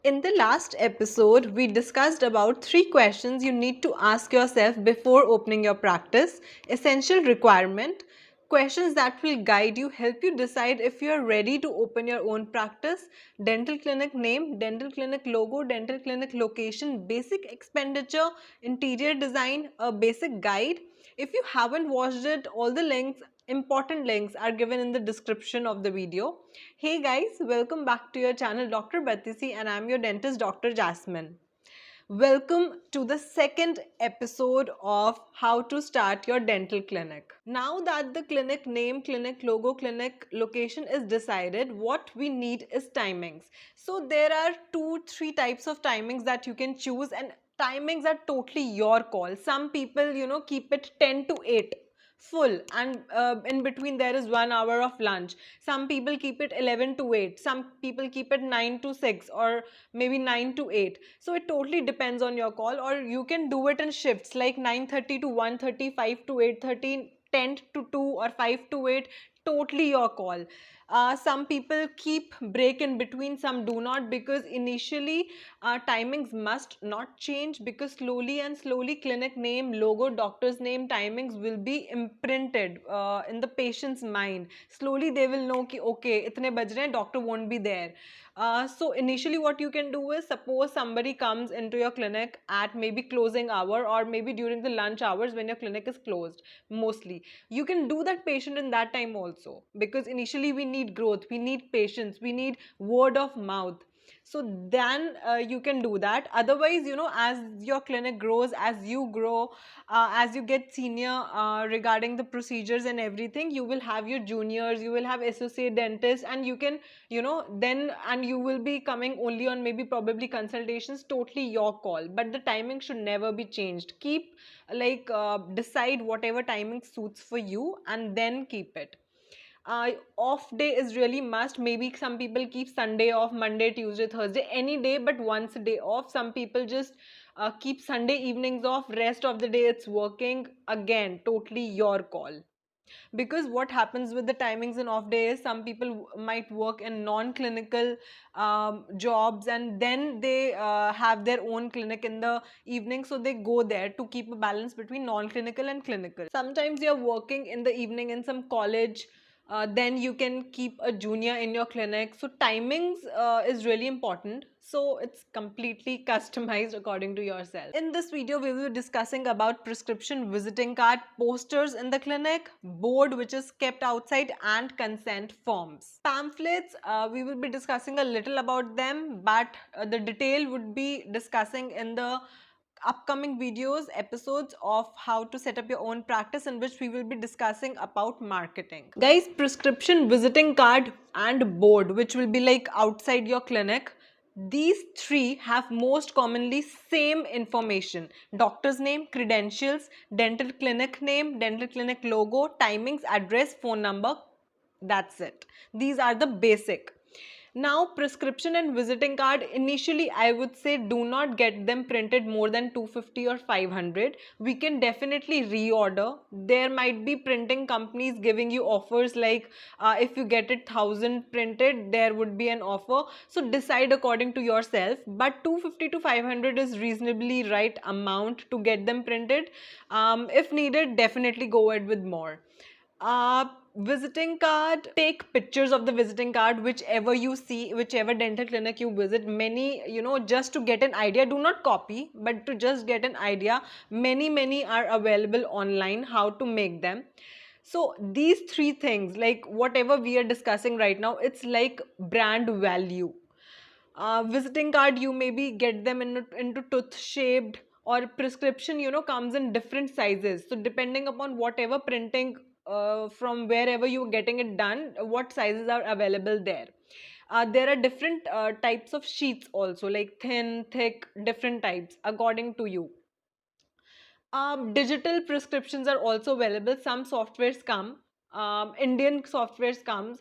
In the last episode, we discussed about 3 questions you need to ask yourself before opening your practice. Essential requirement, questions that will guide you, help you decide if you are ready to open your own practice. Dental clinic name, dental clinic logo, dental clinic location, basic expenditure, interior design, a basic guide. If you haven't watched it, all the links, important links, are given in the description of the video. Hey guys, welcome back to your channel Dr. Batisi, and I'm your dentist Dr. Jasmine. Welcome to the second episode of how to start your dental clinic. Now that the clinic name, clinic logo, clinic location is decided, what we need is timings. So there are 3 types of timings that you can choose, and timings are totally your call. Some people, keep it 10 to 8 full, and in between there is 1 hour of lunch. Some people keep it 11 to 8, some people keep it 9 to 6, or maybe 9 to 8. So it totally depends on your call, or you can do it in shifts like 9:30 to 1:30, 5 to 8:30, 10 to 2, or 5 to 8. Totally your call. Some people keep break in between, some do not, because initially timings must not change, because slowly clinic name, logo, doctor's name, timings will be imprinted in the patient's mind. Slowly they will know ki okay, itne baj rahe hain, doctor won't be there. So initially what you can do is, suppose somebody comes into your clinic at maybe closing hour, or maybe during the lunch hours when your clinic is closed mostly. You can do that patient in that time also, because initially we need growth, we need patience, we need word of mouth. So then you can do that. Otherwise, as your clinic grows, as you grow, as you get senior regarding the procedures and everything, you will have your juniors, you will have associate dentists, and you can, then, and you will be coming only on maybe probably consultations. Totally your call, but the timing should never be changed. Keep, decide whatever timing suits for you, and then keep it. Off day is really must. Maybe some people keep Sunday off, Monday, Tuesday, Thursday, any day but once a day off. Some people just keep Sunday evenings off, rest of the day it's working. Again, totally your call. Because what happens with the timings and off days, some people might work in non-clinical jobs, and then they have their own clinic in the evening, so they go there to keep a balance between non-clinical and clinical. Sometimes you're working in the evening in some college, then you can keep a junior in your clinic. So timings is really important, so it's completely customized according to yourself. In this video we will be discussing about prescription visiting card, posters in the clinic, board which is kept outside, and consent forms. Pamphlets, we will be discussing a little about them, but the detail would be discussing in the upcoming videos, episodes of how to set up your own practice, in which we will be discussing about marketing. Guys, prescription visiting card and board, which will be like outside your clinic, these three have most commonly same information: doctor's name, credentials, dental clinic name, dental clinic logo, timings, address, phone number. That's it. These are the basic. Now, prescription and visiting card, initially I would say do not get them printed more than 250 or 500. We can definitely reorder. There might be printing companies giving you offers like if you get it 1000 printed, there would be an offer. So decide according to yourself. But 250 to 500 is reasonably right amount to get them printed. If needed, definitely go ahead with more. Visiting card, take pictures of the visiting card, whichever you see, whichever dental clinic you visit. Many, just to get an idea, do not copy, but to just get an idea, many are available online how to make them. So these three things, like whatever we are discussing right now, it's like brand value. Visiting card, you maybe get them into tooth shaped, or prescription, comes in different sizes. So depending upon whatever printing, from wherever you're getting it done, what sizes are available there. There are different types of sheets also, like thin, thick, different types according to you. Digital prescriptions are also available. Some softwares come. Indian softwares comes,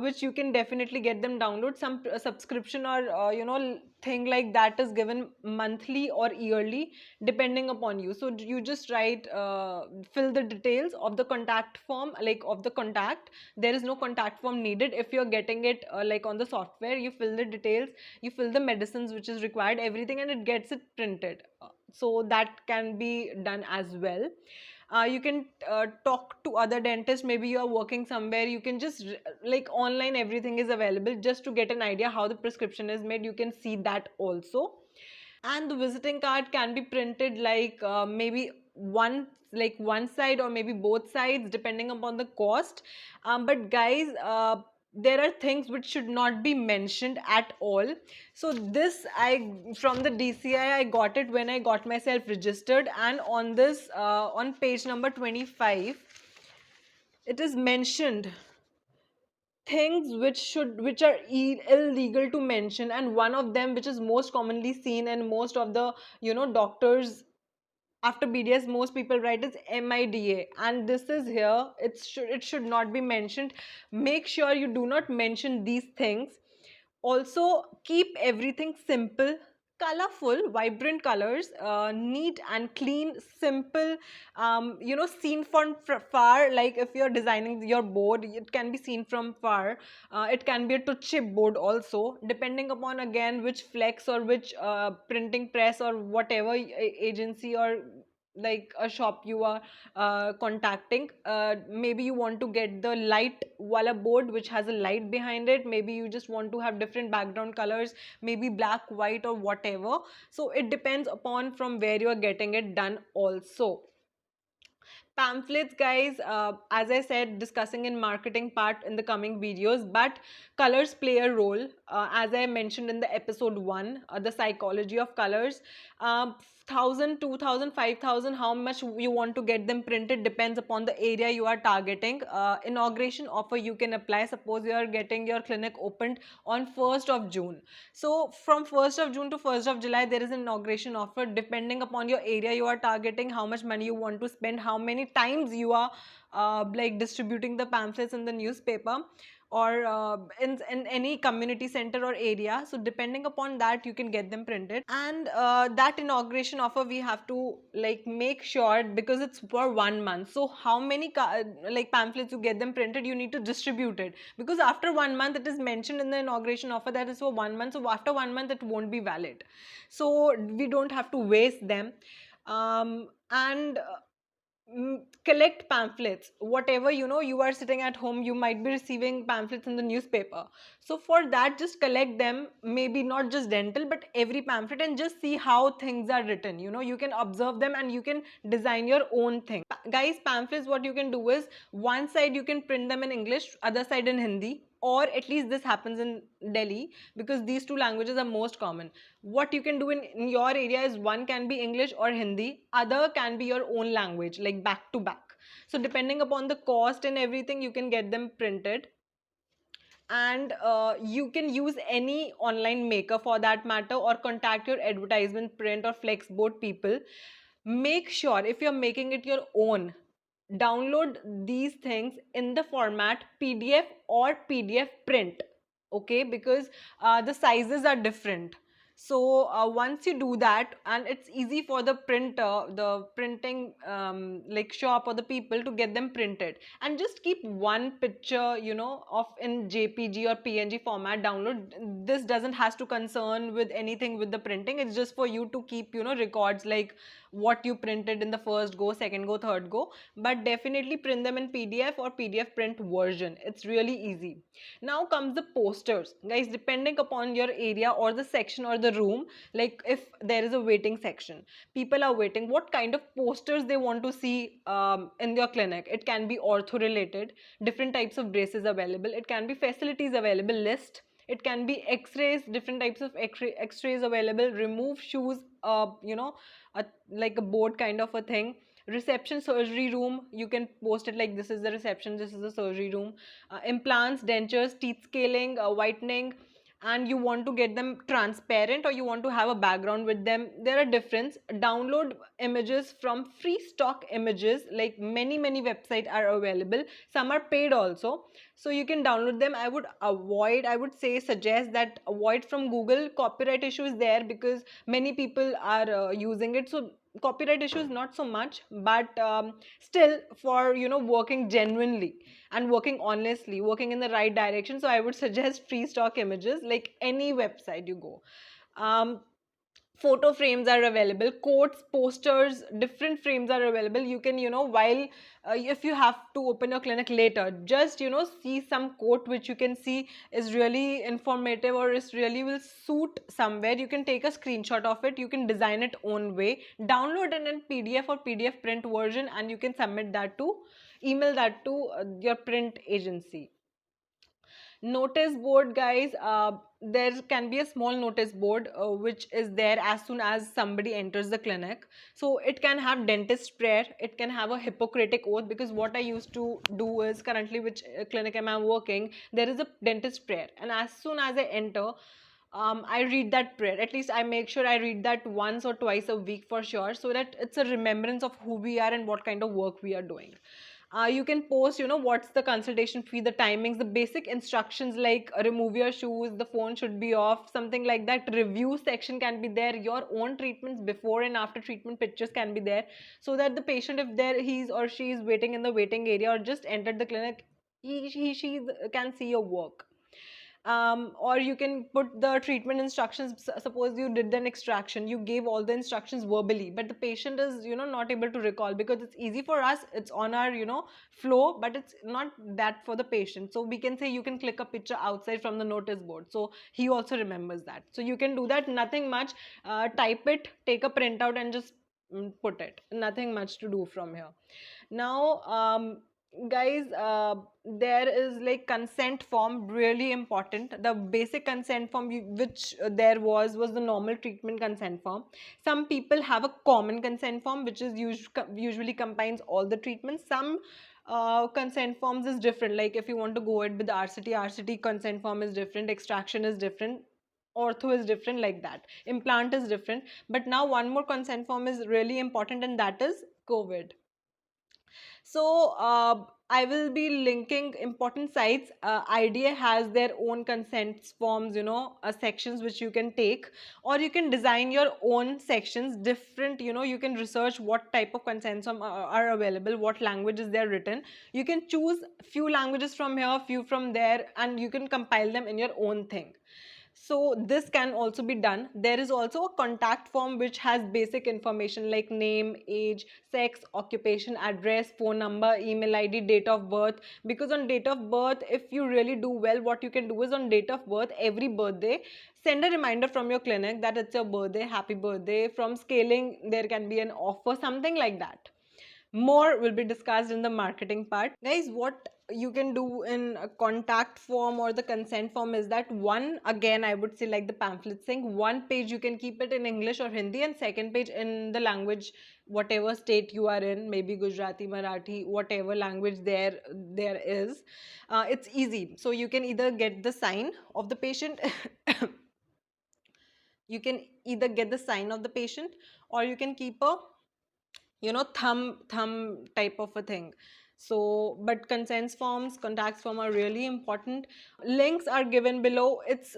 which you can definitely get them download. Some subscription or thing like that is given monthly or yearly depending upon you. So you just write, fill the details of the contact form, like of the contact. There is no contact form needed if you're getting it like on the software. You fill the details, you fill the medicines which is required, everything, and it gets it printed. So that can be done as well. You can talk to other dentists. Maybe you are working somewhere, you can just like online everything is available, just to get an idea how the prescription is made. You can see that also. And the visiting card can be printed like maybe one side or maybe both sides depending upon the cost. But guys, there are things which should not be mentioned at all. So this, I from the DCI, I got it when I got myself registered, and on this on page number 25 it is mentioned things which are illegal to mention. And one of them, which is most commonly seen and most of the doctors after BDS most people write, is MIDA, and this is here. It should not be mentioned. Make sure you do not mention these things. Also, keep everything simple, colorful, vibrant colors, neat and clean, simple. Seen from far. Like if you're designing your board, it can be seen from far. It can be a to chip board also, depending upon again which flex or which printing press or whatever agency or like a shop you are contacting. Maybe you want to get the light wala board which has a light behind it. Maybe you just want to have different background colors, maybe black, white, or whatever. So it depends upon from where you are getting it done also. Pamphlets, guys, as I said, discussing in marketing part in the coming videos, but colors play a role. As I mentioned in the episode 1, the psychology of colors. 1000, 2000, 5000, how much you want to get them printed depends upon the area you are targeting. Inauguration offer you can apply. Suppose you are getting your clinic opened on 1st of June. So from 1st of June to 1st of July, there is an inauguration offer. Depending upon your area you are targeting, how much money you want to spend, how many times you are like distributing the pamphlets in the newspaper, or in any community center or area. So depending upon that, you can get them printed. And that inauguration offer, we have to like make sure, because it's for 1 month. So how many like pamphlets you get them printed, you need to distribute it, because after 1 month it is mentioned in the inauguration offer that is for 1 month. So after 1 month it won't be valid, so we don't have to waste them. And collect pamphlets. Whatever, you are sitting at home, you might be receiving pamphlets in the newspaper. So for that, just collect them, maybe not just dental but every pamphlet, and just see how things are written. You can observe them and you can design your own thing. Guys, pamphlets, what you can do is, one side you can print them in English, other side in Hindi, or at least this happens in Delhi, because these two languages are most common. What you can do in your area is, one can be English or Hindi, other can be your own language, like back to back. So depending upon the cost and everything, you can get them printed. And you can use any online maker for that matter, or contact your advertisement print or flexboard people. Make sure, if you're making it your own, download these things in the format PDF or PDF print. Okay, because the sizes are different. So once you do that, and it's easy for the printer, the printing like shop or the people, to get them printed. And just keep one picture, of in JPG or PNG format download. This doesn't has to concern with anything with the printing. It's just for you to keep, records, like what you printed in the first go, second go, third go. But definitely print them in PDF or PDF print version. It's really easy. Now comes the posters, guys. Depending upon your area or the section or the room, like if there is a waiting section, people are waiting, what kind of posters they want to see in your clinic. It can be ortho related, different types of braces available. It can be facilities available list. It can be x-rays, different types of x-rays available. Remove shoes, like a board kind of a thing. Reception, surgery room, you can post it like, this is the reception, this is the surgery room. Implants, dentures, teeth scaling, whitening, and you want to get them transparent or you want to have a background with them, there are difference. Download images from free stock images, like many websites are available, some are paid also, so you can download them. I would say suggest that avoid from Google. Copyright issue is there because many people are using it, so copyright issues not so much, but still, for working genuinely and working honestly, working in the right direction, so I would suggest free stock images, like any website you go. um, Photo frames are available, quotes, posters, different frames are available. You can, while if you have to open your clinic later, just see some quote which you can see is really informative or is really will suit somewhere. You can take a screenshot of it, you can design it own way, download it in PDF or PDF print version, and you can submit that to, email that to your print agency. Notice board, guys, there can be a small notice board which is there as soon as somebody enters the clinic. So it can have dentist prayer, it can have a Hippocratic oath, because what I used to do is, currently which clinic am I working, there is a dentist prayer, and as soon as I enter, I read that prayer. At least I make sure I read that once or twice a week for sure, so that it's a remembrance of who we are and what kind of work we are doing. You can post, what's the consultation fee, the timings, the basic instructions, like remove your shoes, the phone should be off, something like that. Review section can be there, your own treatments before and after treatment pictures can be there, so that the patient, if there he's or she is waiting in the waiting area or just entered the clinic, she can see your work. Or you can put the treatment instructions. Suppose you did an extraction, you gave all the instructions verbally, but the patient is not able to recall, because it's easy for us, it's on our flow, but it's not that for the patient. So we can say you can click a picture outside from the notice board, so he also remembers that. So you can do that, nothing much. Type it, take a printout, and just put it, nothing much to do from here. Now, guys, there is like consent form, really important. The basic consent form which there was the normal treatment consent form. Some people have a common consent form which is usually combines all the treatments. Some consent forms is different, like if you want to go ahead with the RCT consent form is different, extraction is different, ortho is different, like that, implant is different. But now one more consent form is really important, and that is COVID. So I will be linking important sites. IDA has their own consent forms, sections which you can take, or you can design your own sections. Different, you can research what type of consent form are available, what languages they are written. You can choose few languages from here, few from there, and you can compile them in your own thing. So this can also be done. There is also a contact form which has basic information like name, age, sex, occupation, address, phone number, email ID, date of birth. Because on date of birth, if you really do well, what you can do is on date of birth, every birthday, send a reminder from your clinic that it's your birthday, happy birthday. From scaling, there can be an offer, something like that. More will be discussed in the marketing part. Guys, what you can do in a contact form or the consent form is that, one, again I would say like the pamphlet thing, one page you can keep it in English or Hindi, and second page in the language whatever state you are in, maybe Gujarati, Marathi, whatever language there is. It's easy, so you can either get the sign of the patient you can either get the sign of the patient, or you can keep a thumb type of a thing. So but consents forms, contacts form are really important. Links are given below. It's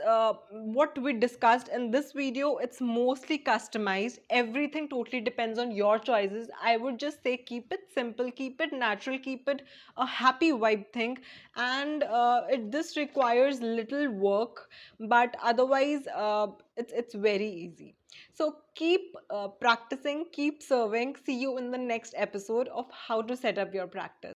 what we discussed in this video, it's mostly customized. Everything totally depends on your choices. I would just say keep it simple, keep it natural, keep it a happy vibe thing. And this requires little work, but otherwise it's very easy. So keep practicing, keep serving. See you in the next episode of how to set up your practice.